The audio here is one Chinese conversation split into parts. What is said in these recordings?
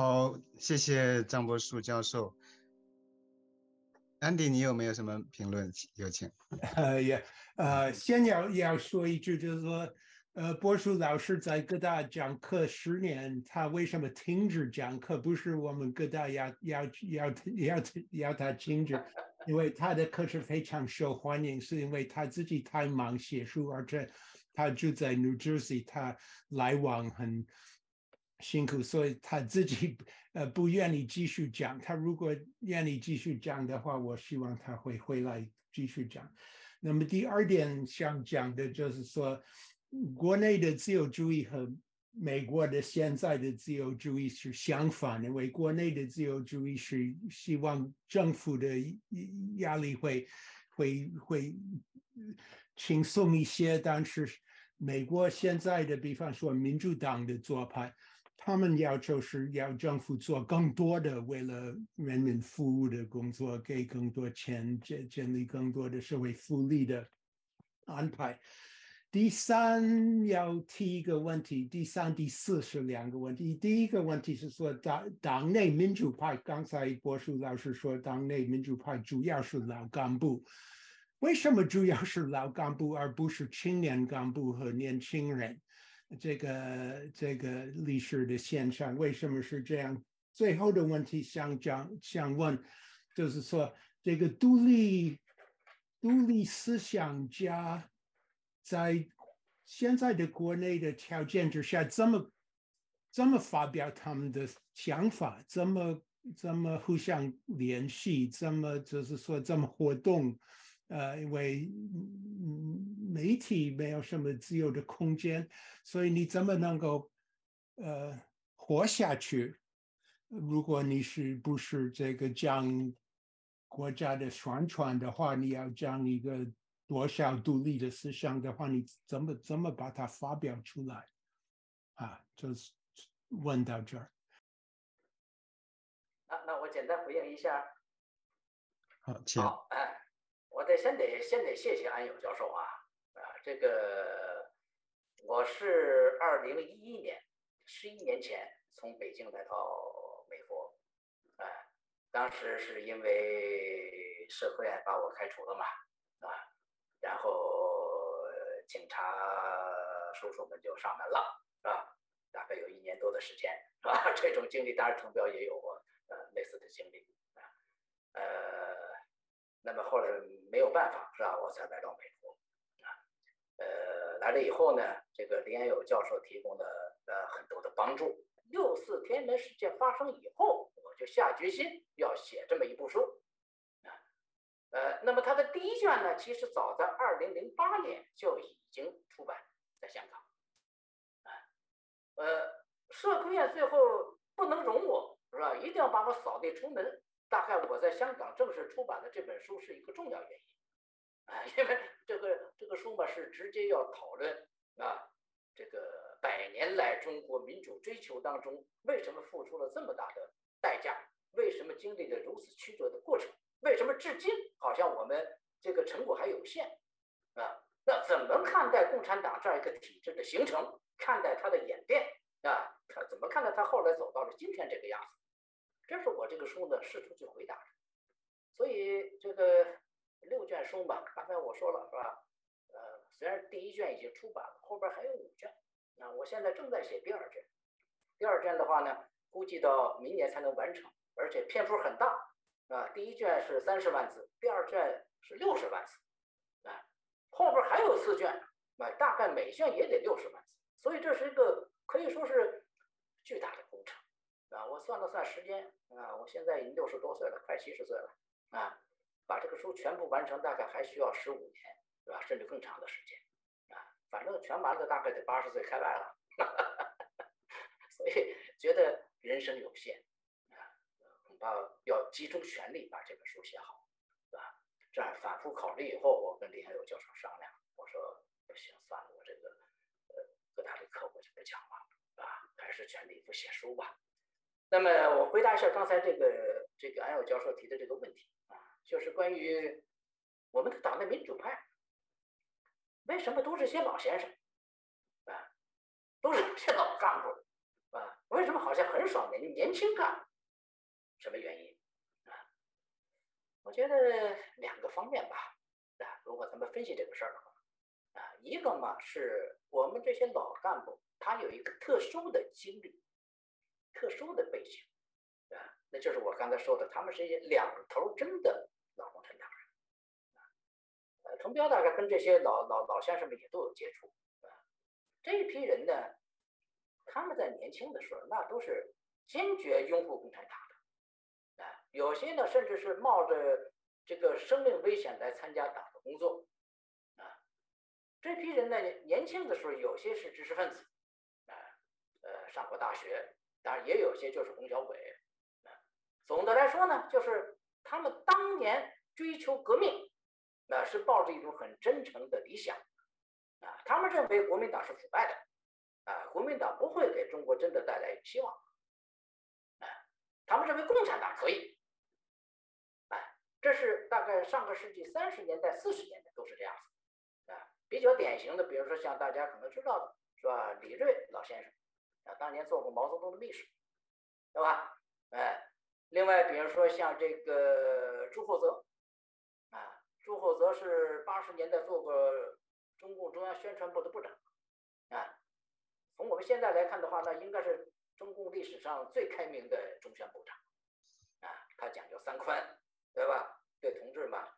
好，谢谢张博树教授。Andy，你有没有什么评论？有请。也先要说一句，就是说，波叔老师在哥大讲课10年，他为什么停止讲课？不是我们哥大要他停止，因为他的课是非常受欢迎，是因为他自己太忙写书，而且他住在 New Jersey，他来往很辛苦，所以他自己不愿意继续讲。他如果愿意继续讲的话，我希望他会回来继续讲。那么第二点想讲的就是说，国内的自由主义和美国的现在的自由主义是相反的，因为国内的自由主义是希望政府的压力会轻松一些，但是美国现在的，比方说民主党的做派，他们要求是要政府做更多的为了人民服务的工作，给更多钱，建立更多的社会福利的安排。第三要提一个问题，第三、第四是两个问题。第一个问题是说党内民主派，刚才波叔老师说党内民主派主要是老干部，为什么主要是老干部而不是青年干部和年轻人？这个历史的现象为什么是这样？最后的问题想问，就是说这个独立思想家在现在的国内的条件之下，怎么发表他们的想法，怎么互相联系，怎么就是说怎么活动？因为媒体没有什么自由的空间，所以你怎么能够活下去？如果你不是这个讲国家的宣传的话，你要讲一个多少独立的思想的话，你怎么把它发表出来？就是问到这儿。那我简单回应一下。好，请。好，我先得谢谢安友教授啊，这个我是2011年11年前从北京来到美国，当时是因为社会把我开除了嘛，然后警察叔叔们就上门了，是吧？大概有1年多的时间，是吧？这种经历，当然程彪也有过类似的经历，那么后来没有办法，是吧？我才来到美国，来了以后呢，这个林安友教授提供的很多的帮助。6·4天安门事件发生以后，我就下决心要写这么一部书，那么它的第一卷呢，其实早在2008年就已经出版在香港，社科院最后不能容我，是吧？一定要把我扫地出门。大概我在香港正式出版的这本书是一个重要原因，因为这个书嘛是直接要讨论这个100年来中国民主追求当中为什么付出了这么大的代价，为什么经历了如此曲折的过程，为什么至今好像我们这个成果还有限那怎么看待共产党这样一个体制的形成，看待它的演变怎么看待它后来走到了今天这个样子？这是我这个书呢试图去回答的。所以这个6卷书吧，刚才我说了是吧？虽然第1卷已经出版了，后边还有5卷。我现在正在写第2卷。第2卷的话呢，估计到明年才能完成，而且篇幅很大第1卷是30万字，第2卷是60万字后边还有4卷大概每卷也得60万字，所以这是一个可以说是巨大的工程我算了算时间我现在已经60多岁了，快70岁了把这个书全部完成大概还需要15年，是吧？甚至更长的时间反正全完了大概得80岁开外了所以觉得人生有限恐怕要集中全力把这本书写好，是吧？这样反复考虑以后，我跟林安友教授商量，我说不行，算了，我这个各大的课我就不讲了还是全力以赴写书吧。那么我回答一下刚才这个安友教授提的这个问题就是关于我们的党的民主派为什么都是些老先生都是些老干部为什么好像很少年轻干？什么原因啊？我觉得2个方面吧。如果咱们分析这个事儿的话，一个嘛是我们这些老干部他有一个特殊的经历、特殊的背景，那就是我刚才说的，他们是一些两头针的老共产党人。滕彪大概跟这些老先生们也都有接触。这一批人呢，他们在年轻的时候那都是坚决拥护共产党的，有些呢甚至是冒着这个生命危险来参加党的工作。这批人呢，年轻的时候有些是知识分子，上过大学，当然也有些就是红小鬼。总的来说呢，就是他们当年追求革命，是抱着一种很真诚的理想。他们认为国民党是腐败的，国民党不会给中国真的带来希望。他们认为共产党可以。这是大概上个世纪30年代、40年代都是这样子。比较典型的，比如说像大家可能知道的是吧，李锐老先生，当年做过毛泽东的秘书，对吧？另外比如说像这个朱厚泽，朱厚泽是80年代做过中共中央宣传部的部长，从我们现在来看的话，那应该是中共历史上最开明的中宣部长，他讲究3宽，对吧？对同志嘛，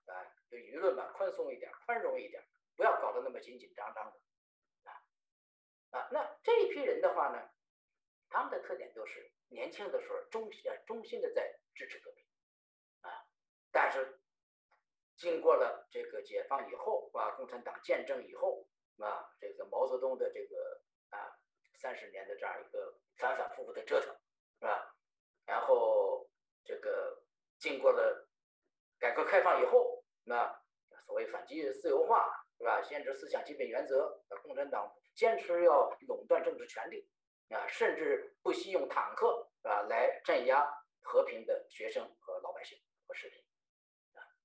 对舆论嘛，宽松一点，宽容一点，不要搞得那么紧紧张张的，那这一批人的话呢，他们的特点都是年轻的时候衷心的在支持革命，但是经过了这个解放以后，共产党建政以后，这个毛泽东的这个30年的这样一个反反复复的折腾，是吧？然后这个经过了改革开放以后，所谓反击自由化，是吧？坚持思想基本原则，共产党坚持要垄断政治权力，甚至不惜用坦克来镇压和平的学生和老百姓和士兵。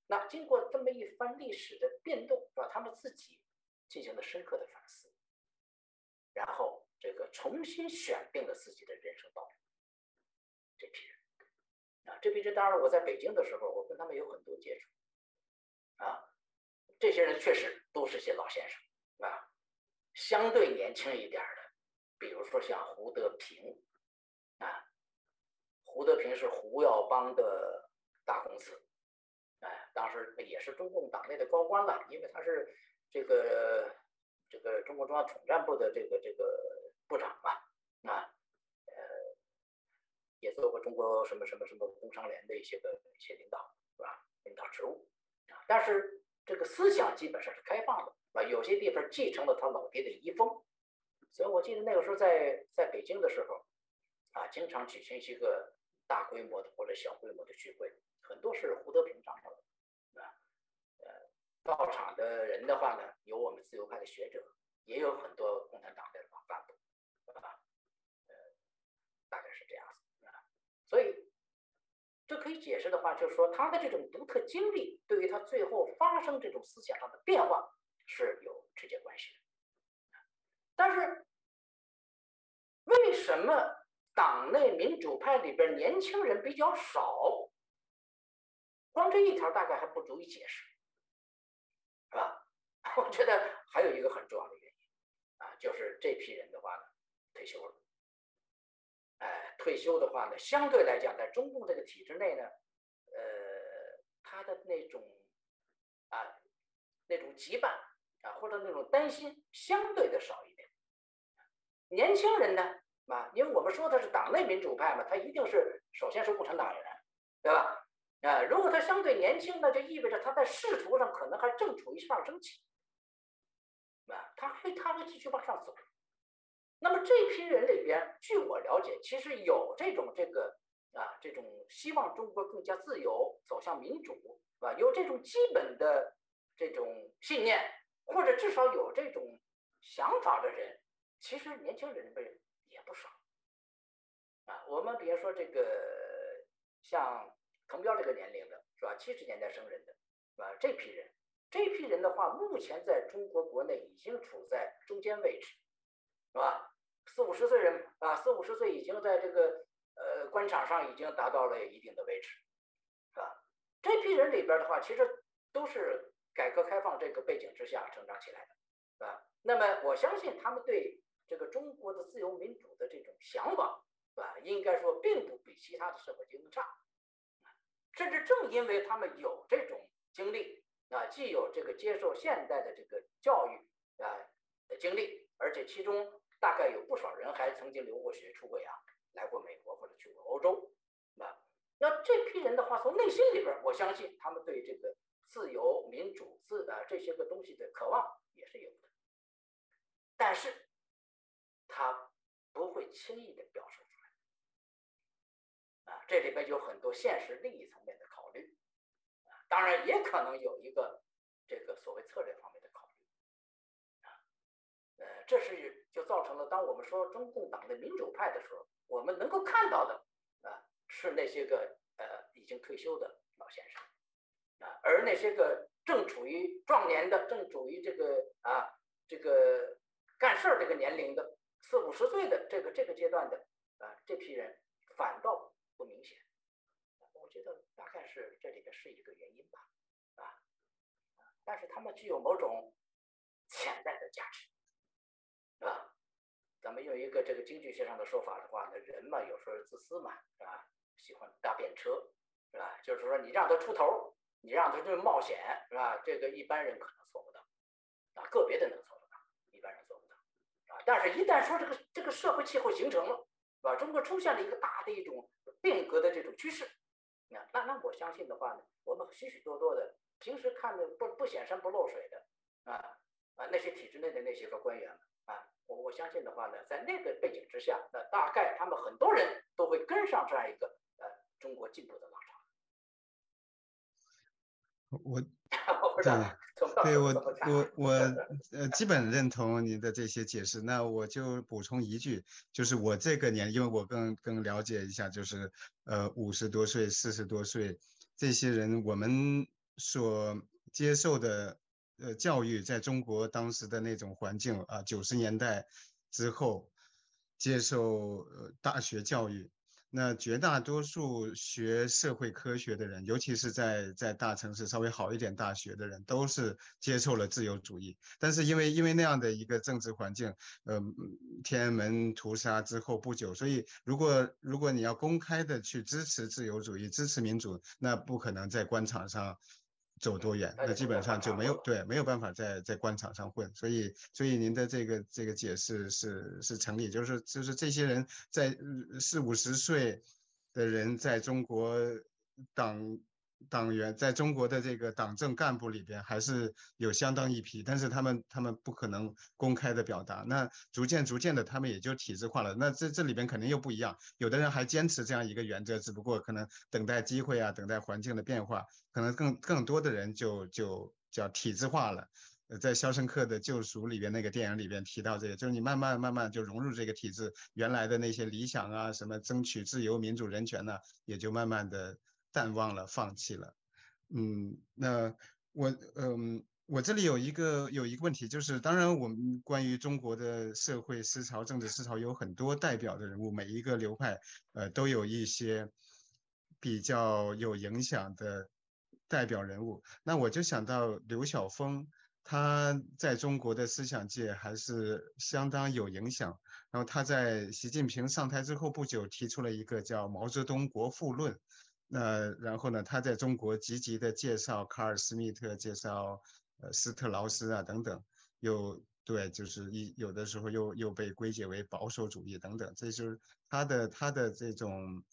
那经过这么一番历史的变动，是吧？他们自己进行了深刻的反思，然后这个重新选定了自己的人生道路。这批人，这批人当然我在北京的时候，我跟他们有很多接触，这些人确实都是些老先生，相对年轻一点的，比如说像胡德平，胡德平是胡耀邦的大公子，当时也是中共党内的高官了，因为他是这个中共中央统战部的这个部长嘛，也做过中国什么工商联的一些领导，是吧？领导职务，但是这个思想基本上是开放的，有些地方继承了他老爹的遗风，所以我记得那个时候在北京的时候，经常举行一个大规模的或者小规模的聚会，很多是胡德平掌舵的，到场的人的话呢，有我们自由派的学者，也有很多共产党的老干部，大概是这样子。所以这可以解释的话，就是说他的这种独特经历对于他最后发生这种思想上的变化是有直接关系的。但是为什么党内民主派里边年轻人比较少？光这一条大概还不足以解释，是吧？我觉得还有一个很重要的原因，就是这批人的话呢，退休了。退休的话呢，相对来讲，在中共这个体制内呢，他的那种羁绊或者那种担心，相对的少一点。年轻人呢，因为我们说的是党内民主派嘛，他一定是首先是共产党员，对吧？如果他相对年轻呢，就意味着他在仕途上可能还正处于上升期，他会继续往上走。那么这批人里边，据我了解，其实有这种希望中国更加自由，走向民主，有这种基本的这种信念，或者至少有这种想法的人，其实年轻人也不少。我们比如说这个像滕彪这个年龄的，是吧？70年代生人的，这批人的话，目前在中国国内已经处在中间位置，是吧？ 40-50岁人啊，40-50岁已经在这个官场上已经达到了一定的位置，是吧？这批人里边的话，其实都是改革开放这个背景之下成长起来的，是吧？那么我相信他们对这个中国的自由民主的这种向往，是吧？应该说并不比其他的社会阶层差，甚至正因为他们有这种经历啊，既有这个接受现代的这个教育的经历，而且其中大概有不少人还曾经留过学、出过洋，来过美国或者去过欧洲，那这批人的话，从内心里边，我相信他们对这个自由、民主、这些个东西的渴望也是有的，但是他不会轻易的表述出来，这里边有很多现实利益层面的考虑，当然也可能有一个这个所谓策略方面的考虑，这是就造成了当我们说中共党的民主派的时候，我们能够看到的是那些个已经退休的老先生，而那些个正处于壮年的、正处于这个干事这个年龄的40-50岁的这个阶段的这批人反倒不明显，我觉得大概是这里边是一个原因吧，但是他们具有某种潜在的价值，是吧？咱们用一个这个经济学上的说法的话呢，人嘛有时候自私嘛，是吧？喜欢搭便车，是吧？就是说你让他出头，你让他去冒险，是吧？这个一般人可能做不到，个别的能做得到，一般人做不到，但是一旦说这个社会气候形成了，是吧？中国出现了一个大的一种变革的这种趋势，那我相信的话呢，我们许许多多的平时看的不显山不漏水的那些体制内的那些个官员我相信的话呢，在那个背景之下，那大概他们很多人都会跟上这样一个中国进步的浪我潮。对我基本认同您的这些解释。那我就补充一句，就是我这个年，因为我更了解一下，就是50多岁、40多岁这些人，我们所接受的教育，在中国当时的那种环境90年代之后接受大学教育。那绝大多数学社会科学的人，尤其是在大城市稍微好一点大学的人，都是接受了自由主义。但是因为那样的一个政治环境，天安门屠杀之后不久，所以如果你要公开的去支持自由主义、支持民主，那不可能在官场上走多远，那基本上就没有办法在官场上混。所以您的这个解释是成立，就是这些人在40-50岁的人在中国党员在中国的这个党政干部里边还是有相当一批，但是他们不可能公开的表达，那逐渐的他们也就体制化了。那这里边肯定又不一样，有的人还坚持这样一个原则，只不过可能等待机会等待环境的变化，可能更多的人就叫体制化了。在《肖申克的救赎》里边那个电影里边提到这个，就是你慢慢就融入这个体制，原来的那些理想什么争取自由、民主、人权也就慢慢的淡忘了、放弃了。那我这里有一个问题，就是当然我们关于中国的社会思潮、政治思潮有很多代表的人物，每一个流派都有一些比较有影响的代表人物。那我就想到刘晓峰，他在中国的思想界还是相当有影响。然后他在习近平上台之后不久提出了一个叫毛泽东国富论。然后呢，他在中国积极的介绍卡尔斯密特，介绍斯特劳斯等等，对，就是有的时候又被归结为保守主义等等，这就是他的这种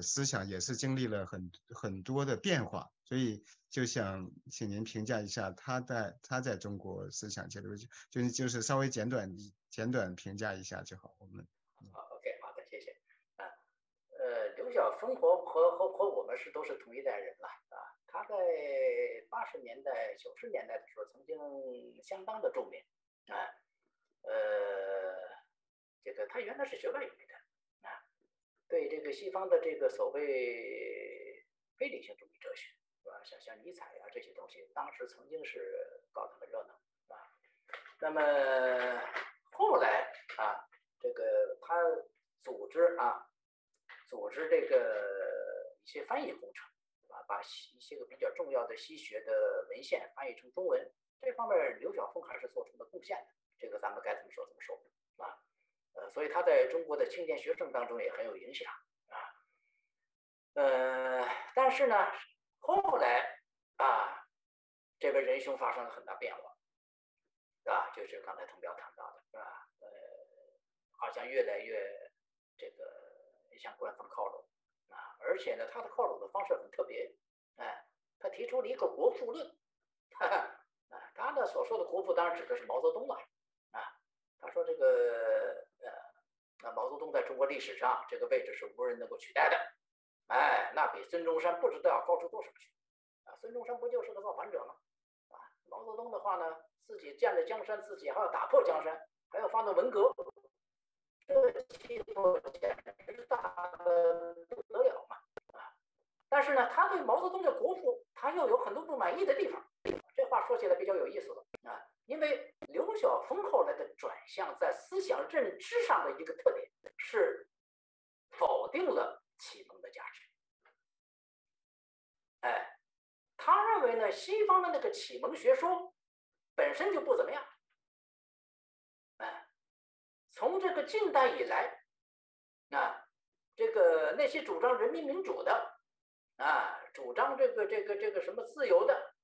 思想也是经历了很多的变化，所以就想请您评价一下他在中国思想界的位置，就是稍微简短评价一下就好，我们。OK， 好的，谢谢。刘晓峰和我们都是同一代人了他在80年代、90年代的时候曾经相当的著名这个他原来是学外语的对这个西方的这个所谓非理性主义哲学是吧，像尼采这些东西，当时曾经是搞得很热闹那么后来这个组织这个一些翻译工程，把一些个比较重要的西学的文献翻译成中文，这方面刘晓峰还是做出了贡献的。这个咱们该怎么说怎么说啊？所以他在中国的青年学生当中也很有影响啊。但是呢，后来这位仁兄发生了很大变化，是吧？就是刚才滕彪谈到的，是吧？好像越来越这个向官方靠拢而且呢，他的靠拢的方式很特别，他提出了一个国父论，他呢所说的国父当然指的是毛泽东了，他说这个毛泽东在中国历史上这个位置是无人能够取代的，那比孙中山不知道要高出多少去，孙中山不就是个造反者吗？毛泽东的话呢，自己建了江山，自己还要打破江山，还要发动文革，这气魄简直大的不得了嘛！但是呢，他对毛泽东的国父，他又有很多不满意的地方。这话说起来比较有意思了因为刘晓峰后来的转向，在思想认知上的一个特点是否定了启蒙的价值。他认为呢，西方的那个启蒙学说本身就不怎么样。从这个近代以来，这个那些主张人民民主的，主张这个什么自由的，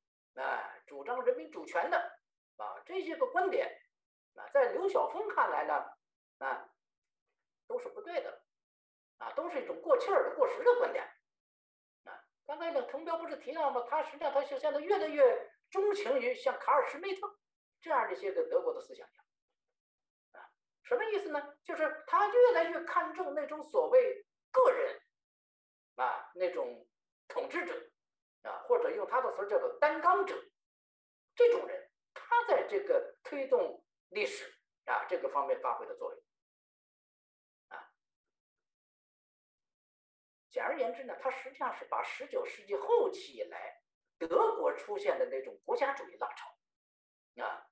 主张人民主权的，这些个观点，在刘晓峰看来呢，都是不对的，都是一种过气儿的、过时的观点。刚才呢，滕彪不是提到吗？他实际上他现在越来越钟情于像卡尔施密特这样的一些个德国的思想家。什么意思呢？就是他越来越看重那种所谓个人那种统治者或者用他的词儿叫做担纲者，这种人，他在这个推动历史这个方面发挥的作用。简而言之呢，他实际上是把19世纪后期以来德国出现的那种国家主义浪潮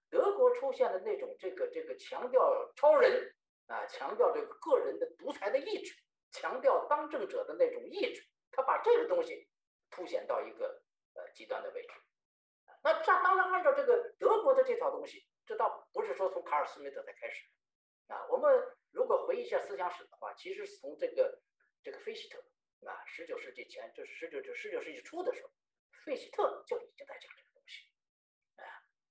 德国出现的那种这个强调超人强调这个个人的独裁的意志，强调当政者的那种意志，他把这个东西凸显到一个极端的位置。那这当然按照这个德国的这套东西，这倒不是说从卡尔施密特才开始我们如果回忆一下思想史的话，其实是从这个费希特19世纪前，就是19世纪初的时候，费希特就已经在讲这个东西。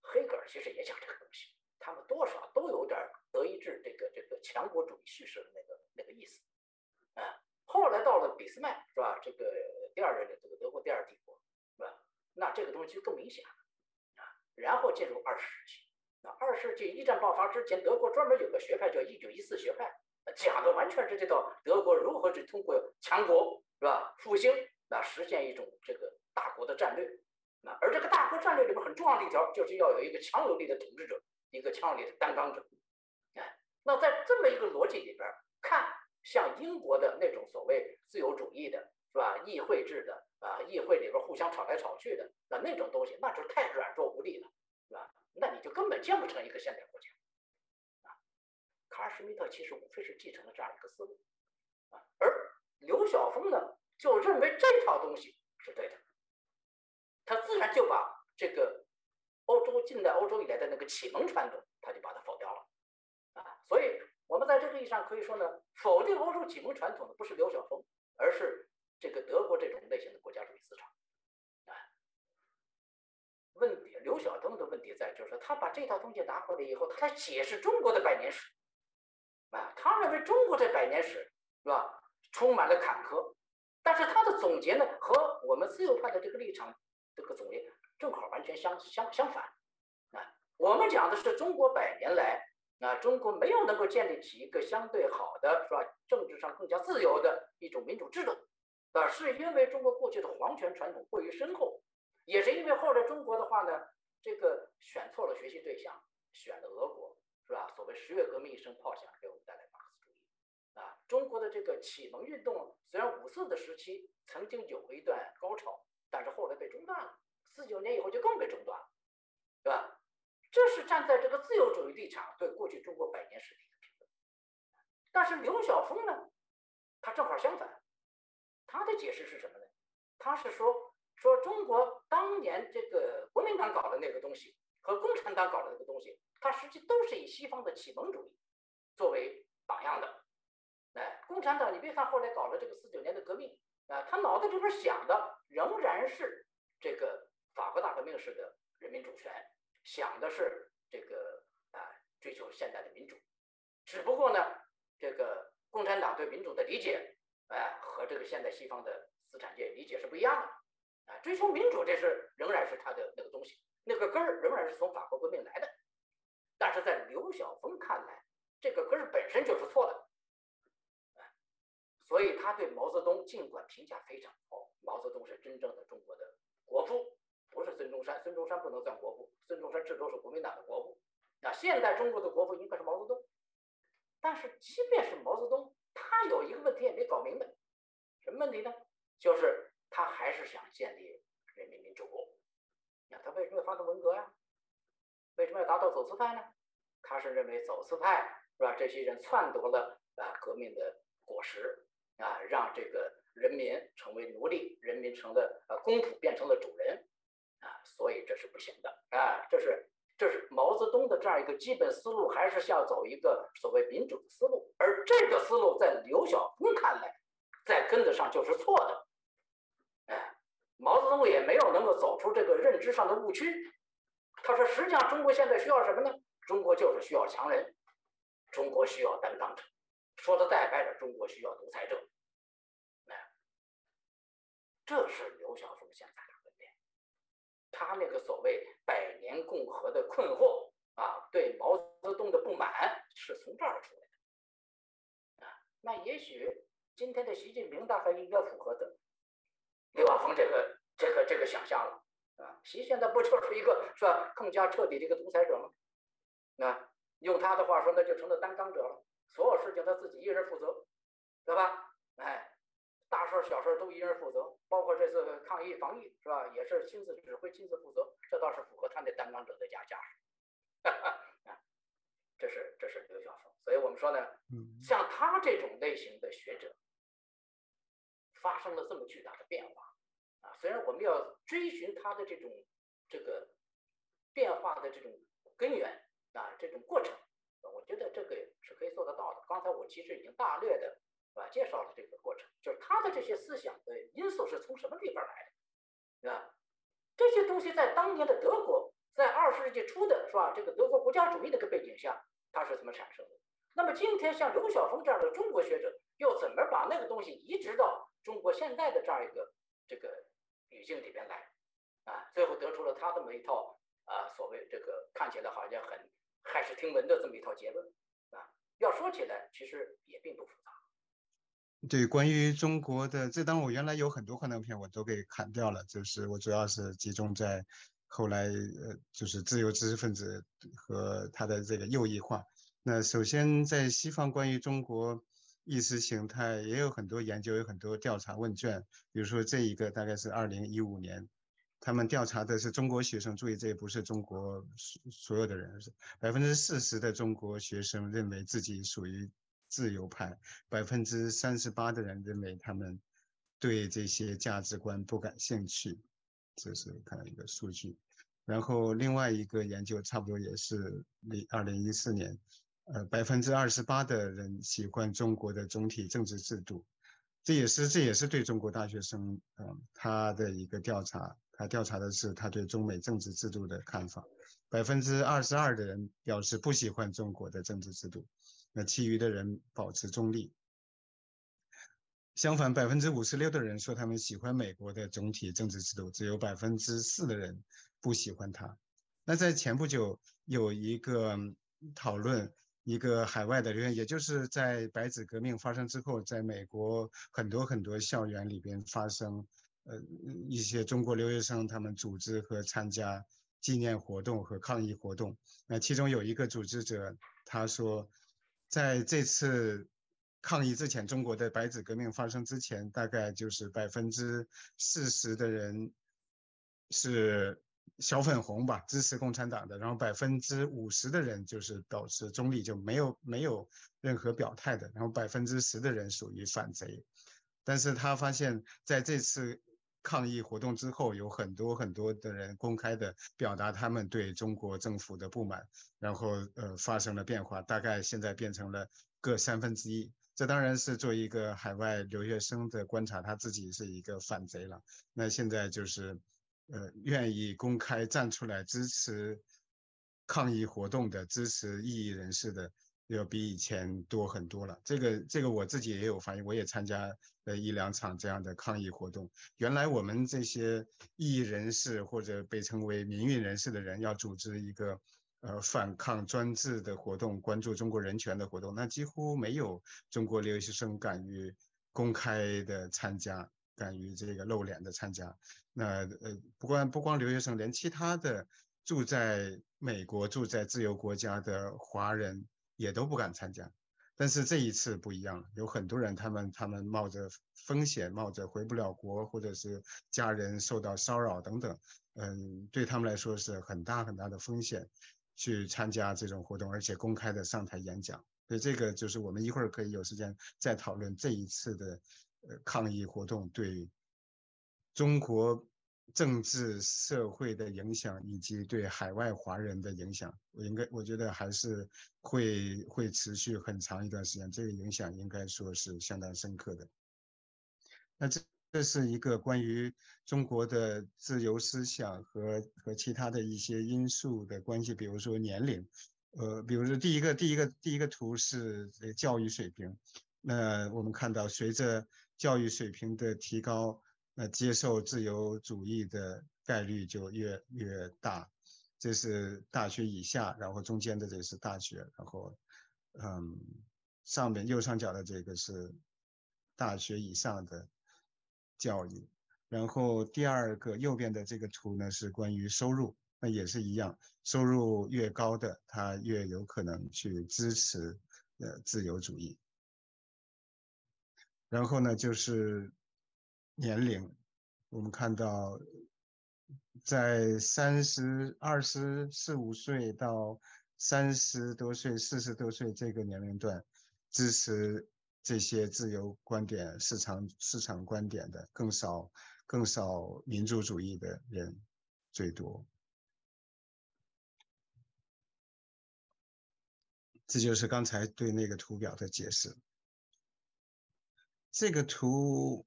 黑格尔其实也讲这个东西，他们多少都有点德意志这个强国主义叙事的那个意思。后来到了俾斯麦是吧？这个第二任的这个德国第二帝国是吧？那这个东西就更明显了然后进入20世纪。20世纪一战爆发之前，德国专门有个学派叫1914学派，讲的完全是这套德国如何去通过强国是吧复兴实现一种这个大国的战略。而这个大国战略里面很重要的一条，就是要有一个强有力的统治者，一个强有力的担纲者。那在这么一个逻辑里边看，像英国的那种所谓自由主义的是吧议会制的议会里边互相吵来吵去的那种东西，那就太软弱无力了是吧？那你就根本建不成一个现代国家卡尔施密特其实无非是继承了这样一个思路而刘晓峰呢就认为这套东西是对的，他自然就把这个近代欧洲以来的那个启蒙传统，他就把它否掉了所以我们在这个意义上可以说呢，否定欧洲启蒙传统的不是刘晓峰，而是这个德国这种类型的国家主义思潮问题。刘晓峰的问题在就是他把这套东西拿回来以后，他来解释中国的百年史他认为中国这百年史是吧充满了坎坷，但是他的总结呢和我们自由派的这个立场这个总结正好完全相反我们讲的是中国100年来中国没有能够建立起一个相对好的是吧政治上更加自由的一种民主制度是因为中国过去的皇权传统过于深厚，也是因为后来中国的话呢这个选错了学习对象，选了俄国是吧？所谓10月革命一声炮响，给我们带来马克思主义中国的这个启蒙运动虽然54的时期曾经有过一段高潮，但是后来被中断了，49年以后就更被中断了，对吧？这是站在这个自由主义立场对过去中国100年史的一个评论。但是刘晓峰呢，他正好相反，他的解释是什么呢？他是说中国当年这个国民党搞的那个东西和共产党搞的那个东西，它实际都是以西方的启蒙主义作为榜样的。共产党你别看后来搞了这个49年的革命他脑子里边想的仍然是这个法国大革命式的人民主权，想的是这个追求现代的民主，只不过呢，这个共产党对民主的理解和这个现代西方的资产阶级理解是不一样的追求民主这是仍然是他的那个东西，那个根儿仍然是从法国革命来的，但是在刘晓峰看来，这个根儿本身就是错的。所以他对毛泽东尽管评价非常高，毛泽东是真正的中国的国父，不是孙中山，孙中山不能算国父，孙中山至多是国民党的国父。现代中国的国父应该是毛泽东。但是即便是毛泽东，他有一个问题也没搞明白，什么问题呢？就是他还是想建立人民民主国。他为什么要发动文革呀？为什么要打倒走资派呢？他是认为走资派是吧？这些人篡夺了革命的果实让这个人民成为奴隶，人民成了公仆变成了主人所以这是不行的这是毛泽东的这样一个基本思路，还是要走一个所谓民主的思路，而这个思路在刘晓峰看来，在根子上就是错的。毛泽东也没有能够走出这个认知上的误区。他说，实际上中国现在需要什么呢？中国就是需要强人，中国需要担当者。说的再白点，中国需要独裁者。这是刘晓峰现在的观点。他那个所谓百年共和的困惑对毛泽东的不满是从这儿出来的那也许今天的习近平大概应该符合的刘晓峰这个想象了习现在不就是一个是吧更加彻底的一个独裁者吗？用他的话说，那就成了担当者了，所有事情他自己一人负责，对吧？大事小事都一人负责，包括这次抗疫防疫是吧，也是亲自指挥、亲自负责，这倒是符合他那担当者的架势。这是刘晓峰，所以我们说呢，像他这种类型的学者，发生了这么巨大的变化虽然我们要追寻他的这个变化的这种根源这种过程，我觉得这个是可以做得到的。刚才我其实已经大略的介绍了这个过程，就是他的这些思想的因素是从什么地方来的这些东西在当年的德国，在20世纪初的是吧？这个德国国家主义的背景下，它是怎么产生的？那么今天像刘晓峰这样的中国学者，又怎么把那个东西移植到中国现在的这样一个这个语境里边来最后得出了他这么一套所谓这个看起来好像很骇世听闻的这么一套结论要说起来，其实也并不复杂。对，关于中国的这，当然我原来有很多幻灯片，我都给砍掉了，就是我主要是集中在后来就是自由知识分子和他的这个右翼化。那首先在西方关于中国意识形态也有很多研究，有很多调查问卷，比如说这一个大概是2015年，他们调查的是中国学生，注意这也不是中国所有的人，是40%的中国学生认为自己属于自由派，38%的人认为他们对这些价值观不感兴趣，这是看一个数据。然后另外一个研究差不多也是2014年，28%的人喜欢中国的总体政治制度，这也是对中国大学生他的一个调查，他调查的是他对中美政治制度的看法。22%的人表示不喜欢中国的政治制度，那其余的人保持中立。相反，56%的人说他们喜欢美国的总体政治制度，只有4%的人不喜欢它。那在前不久有一个讨论，一个海外的留言，也就是在白纸革命发生之后，在美国很多校园里边发生，一些中国留学生他们组织和参加纪念活动和抗议活动。那其中有一个组织者他说，在这次抗议之前，中国的白纸革命发生之前，大概就是40%的人是小粉红吧，支持共产党的，然后50%的人就是保持中立，就没有任何表态的，然后10%的人属于反贼。但是他发现，在这次抗议活动之后，有很多很多的人公开的表达他们对中国政府的不满，然后发生了变化，大概现在变成了各1/3。这当然是作为一个海外留学生的观察，他自己是一个反贼了。那现在就是愿意公开站出来支持抗议活动的、支持异议人士的，要比以前多很多了。这个我自己也有发现，我也参加了1、2场这样的抗议活动。原来我们这些异议人士或者被称为民运人士的人，要组织一个反抗专制的活动，关注中国人权的活动，那几乎没有中国留学生敢于公开的参加，敢于这个露脸的参加。那不光留学生，连其他的住在美国、住在自由国家的华人也都不敢参加。但是这一次不一样了，有很多人他们冒着风险，冒着回不了国，或者是家人受到骚扰等等，对他们来说是很大很大的风险，去参加这种活动，而且公开的上台演讲。所以这个就是我们一会儿可以有时间再讨论这一次的抗议活动对中国政治社会的影响，以及对海外华人的影响。我觉得还是会持续很长一段时间，这个影响应该说是相当深刻的。那这是一个关于中国的自由思想和其他的一些因素的关系，比如说年龄，比如说第一个图是这个教育水平。那我们看到，随着教育水平的提高，接受自由主义的概率就越大。这是大学以下，然后中间的这是大学，然后上面右上角的这个是大学以上的教育。然后第二个右边的这个图呢是关于收入，那也是一样，收入越高的，他越有可能去支持自由主义。然后呢就是年龄，我们看到在24、25岁到30多岁、40多岁这个年龄段，支持这些自由观点、市场观点的更少民主主义的人最多。这就是刚才对那个图表的解释。这个图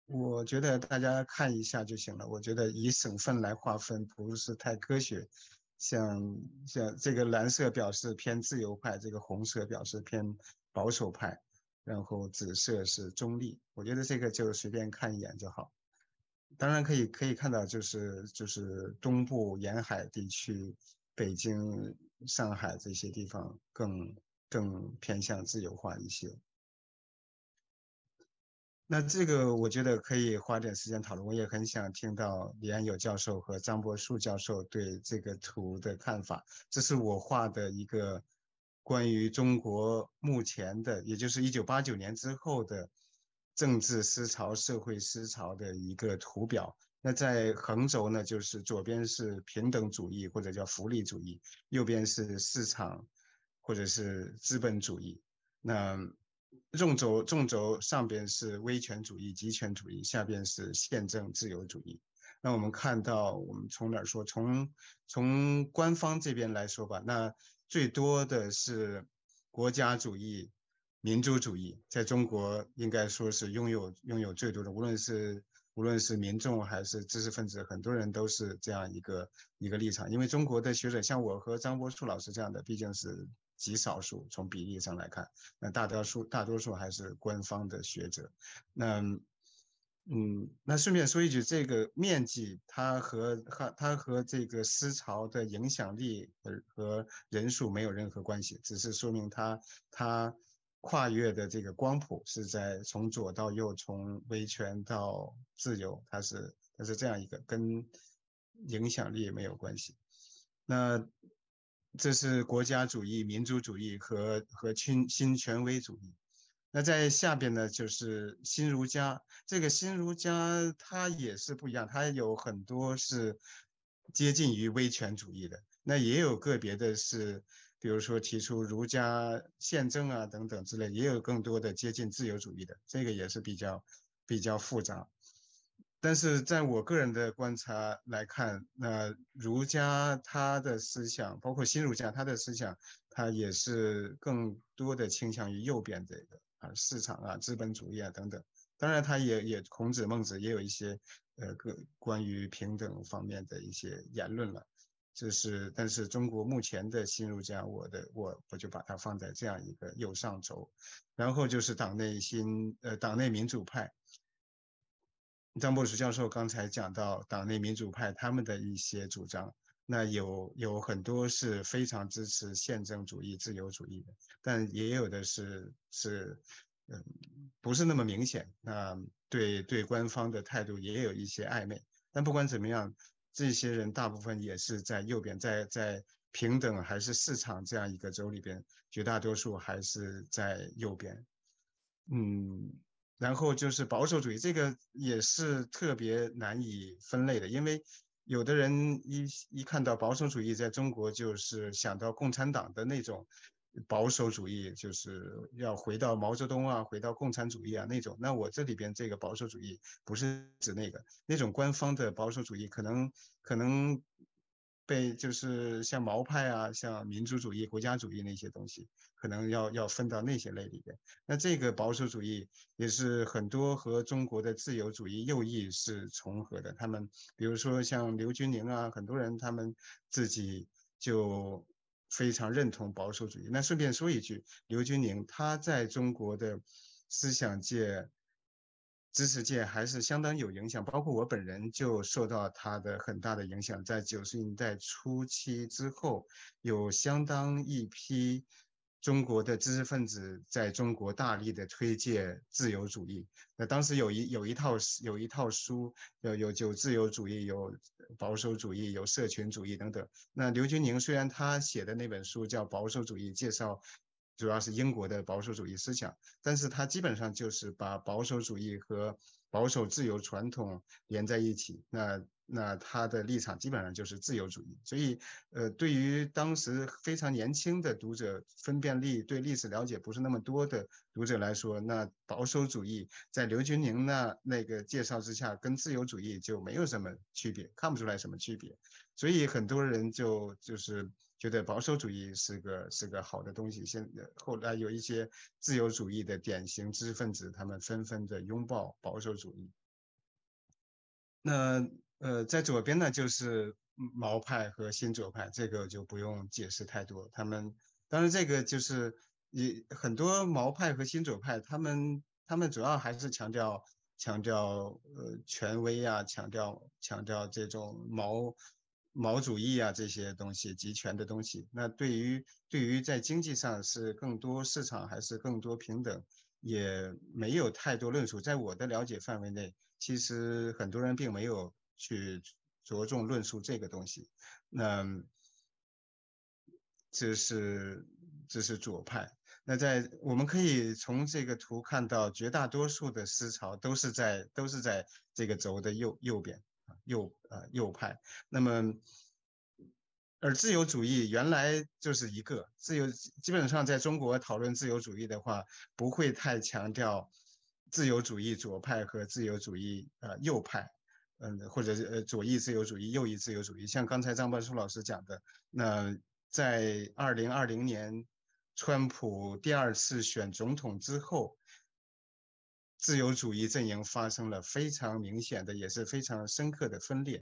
我觉得大家看一下就行了。我觉得以省份来划分不是太科学，像这个蓝色表示偏自由派，这个红色表示偏保守派，然后紫色是中立。我觉得这个就随便看一眼就好。当然可以看到，就是东部沿海地区，北京、上海这些地方更偏向自由化一些。那这个我觉得可以花点时间讨论，我也很想听到李安友教授和张伯树教授对这个图的看法。这是我画的一个关于中国目前的，也就是1989年之后的政治思潮、社会思潮的一个图表。那在横轴呢，就是左边是平等主义或者叫福利主义，右边是市场或者是资本主义。那纵轴上边是威权主义、极权主义，下边是宪政自由主义。那我们看到，我们从哪儿说？从官方这边来说吧，那最多的是国家主义、民族主义，在中国应该说是拥有最多的，无论是民众还是知识分子，很多人都是这样一个立场。因为中国的学者，像我和张伯树老师这样的，毕竟是极少数，从比例上来看，那大多数还是官方的学者。那顺便说一句，这个面积它和这个思潮的影响力和人数没有任何关系，只是说明它跨越的这个光谱是在从左到右，从维权到自由，它是这样一个，跟影响力没有关系。那这是国家主义、民族主义和新权威主义。那在下边呢，就是新儒家。这个新儒家它也是不一样，它有很多是接近于威权主义的。那也有个别的是，比如说提出儒家宪政啊等等之类，也有更多的接近自由主义的，这个也是比较复杂。但是在我个人的观察来看，那儒家他的思想，包括新儒家他的思想，他也是更多的倾向于右边这个市场啊、资本主义啊等等。当然，他也孔子、孟子也有一些关于平等方面的一些言论了。但是中国目前的新儒家，我就把它放在这样一个右上轴，然后就是党内民主派。张博士教授刚才讲到党内民主派他们的一些主张，那有很多是非常支持宪政主义、自由主义的，但也有的不是那么明显。那对官方的态度也有一些暧昧。但不管怎么样，这些人大部分也是在右边，在平等还是市场这样一个轴里边，绝大多数还是在右边。然后就是保守主义，这个也是特别难以分类的，因为有的人一看到保守主义在中国，就是想到共产党的那种保守主义，就是要回到毛泽东啊，回到共产主义啊那种。那我这里边这个保守主义不是指那种官方的保守主义，可能被就是像毛派啊，像民族主义、国家主义那些东西，可能要分到那些类里边。那这个保守主义也是很多和中国的自由主义右翼是重合的。他们比如说像刘军宁啊，很多人他们自己就非常认同保守主义。那顺便说一句，刘军宁他在中国的思想界、知识界还是相当有影响，包括我本人就受到他的很大的影响。在90年代初期之后，有相当一批中国的知识分子在中国大力的推介自由主义。那当时有一套书，有自由主义，有保守主义，有社群主义等等。那刘军宁虽然他写的那本书叫《保守主义》，介绍主要是英国的保守主义思想，但是他基本上就是把保守主义和保守自由传统连在一起。那他的立场基本上就是自由主义。所以对于当时非常年轻的读者，分辨力对历史了解不是那么多的读者来说，那保守主义在刘军宁那个介绍之下，跟自由主义就没有什么区别，看不出来什么区别。所以很多人就是觉得保守主义是个好的东西。后来有一些自由主义的典型知识分子，他们纷纷的拥抱保守主义。那在左边呢，就是毛派和新左派，这个就不用解释太多。当然这个就是很多毛派和新左派，他们主要还是强调权威啊，强调这种毛主义啊这些东西，集权的东西。那对于在经济上是更多市场还是更多平等，也没有太多论述。在我的了解范围内，其实很多人并没有去着重论述这个东西。那这是左派。那我们可以从这个图看到，绝大多数的思潮都是在这个轴的右边右派。那么而自由主义原来就是基本上在中国讨论自由主义的话，不会太强调自由主义左派和自由主义右派。或者是左翼自由主义、右翼自由主义。像刚才张博士老师讲的，那在2020年川普第2次选总统之后，自由主义阵营发生了非常明显的，也是非常深刻的分裂。